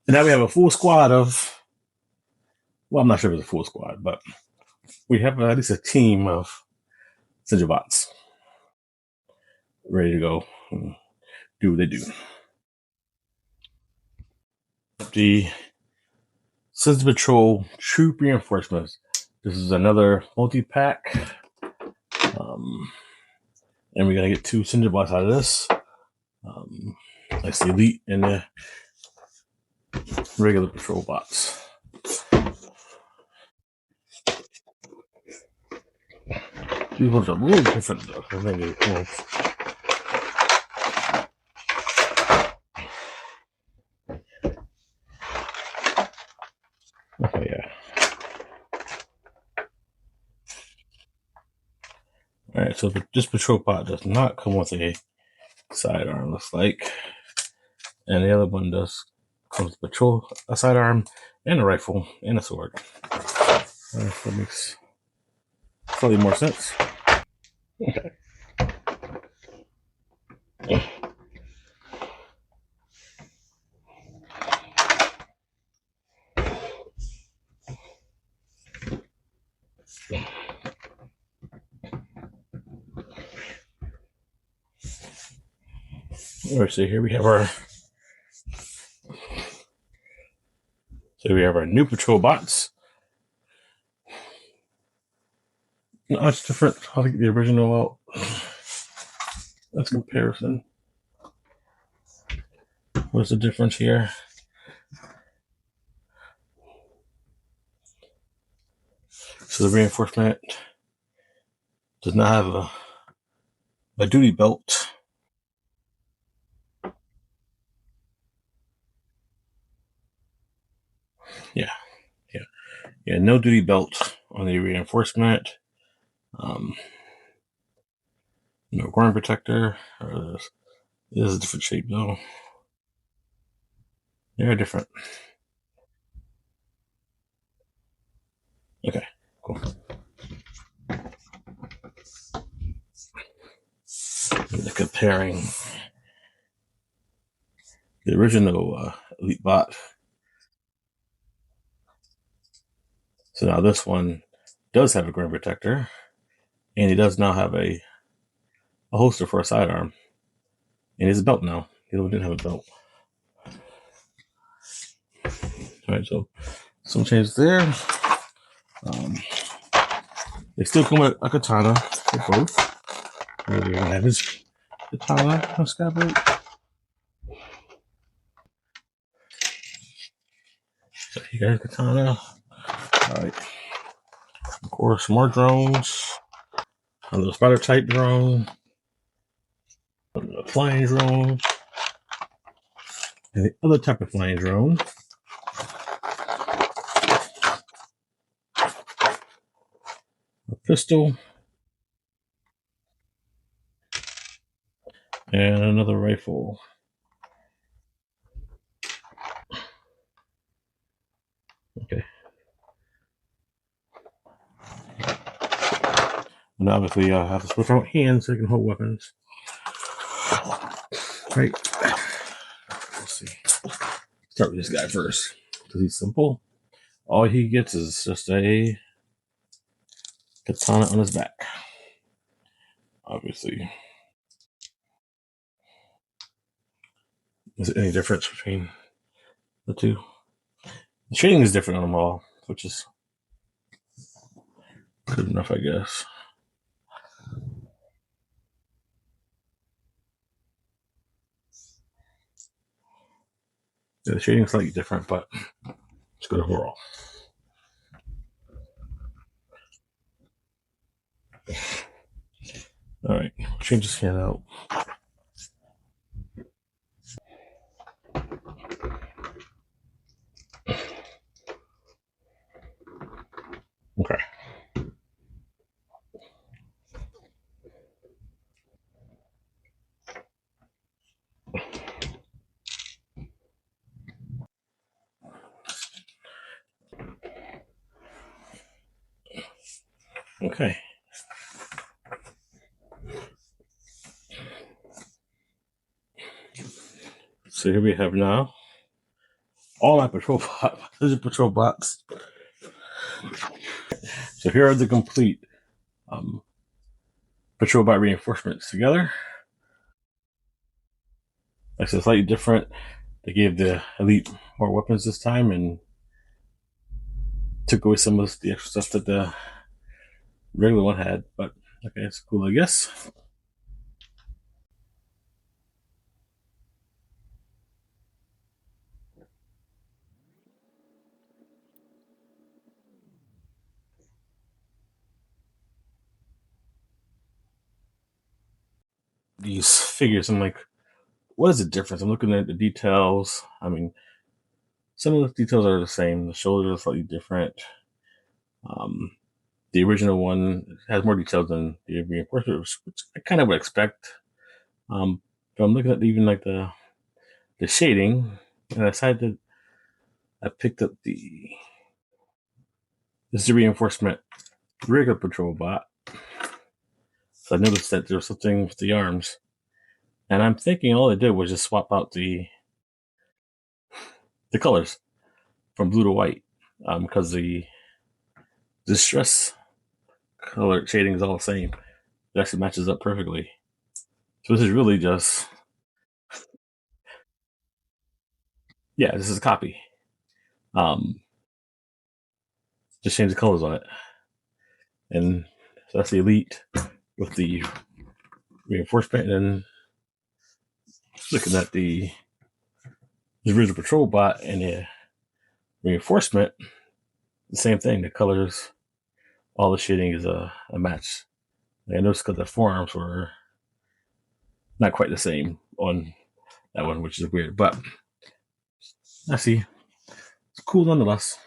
And now we have a full squad of, well, I'm not sure if it's a full squad, but we have at least a team of Synja bots ready to go and do what they do. The Synja Patrol Troop Reinforcements. This is another multi-pack. And we're going to get 2 Synja bots out of this. That's the Elite and the regular Patrol bots. These ones are a little different though. I think they're cool. Okay, yeah. Alright, so this patrol bot does not come with a sidearm, looks like. And the other one does come with a sidearm, and a rifle, and a sword. That makes slightly more sense. Okay. Alright, so here we have our new patrol bots. No, it's different. I'll get the original out. That's a comparison. What's the difference here? So the reinforcement does not have a duty belt. Yeah, no duty belt on the reinforcement. No groin protector. This is a different shape though. They're different. Okay, cool. Comparing the original Elite bot. So now this one does have a groin protector, and he does now have a holster for a sidearm, and his belt now. He didn't have a belt. All right, so some changes there. They still come with a katana for both. We're gonna have his katana scabbard. So you got katana. All right. Of course, more drones. A little spider type drone. A flying drone. And the other type of flying drone. A pistol. And another rifle. Okay. And obviously, I have to switch out hands so you can hold weapons. Right. Let's see. Start with this guy first because he's simple. All he gets is just a katana on his back. Obviously. Is there any difference between the two? The shading is different on them all, which is good enough, I guess. Yeah, the shading is slightly different, but it's good overall. All right, change the scan out. Okay. Okay. So here we have now all my patrol bot. This is patrol bots. So here are the complete patrol bot reinforcements together. Like I said, slightly different. They gave the elite more weapons this time and took away some of the extra stuff that the regular one had. But okay, it's cool, I guess. These figures, I'm like, what is the difference? I'm looking at the details. I mean, some of the details are the same. The shoulders are slightly different. Um, the original one has more details than the reinforcement, which I kind of would expect. But I'm looking at even like the shading, and I decided that I picked up this is the reinforcement regular patrol bot. So I noticed that there was something with the arms, and I'm thinking all they did was just swap out the colors from blue to white, because the distress color shading is all the same. It actually matches up perfectly. So this is really just, yeah, this is a copy. Um, just change the colors on it, and so that's the elite with the reinforcement. And then looking at the original patrol bot and the reinforcement, the same thing. The colors, all the shading is a match. I noticed because the forearms were not quite the same on that one, which is weird. But I see. It's cool nonetheless.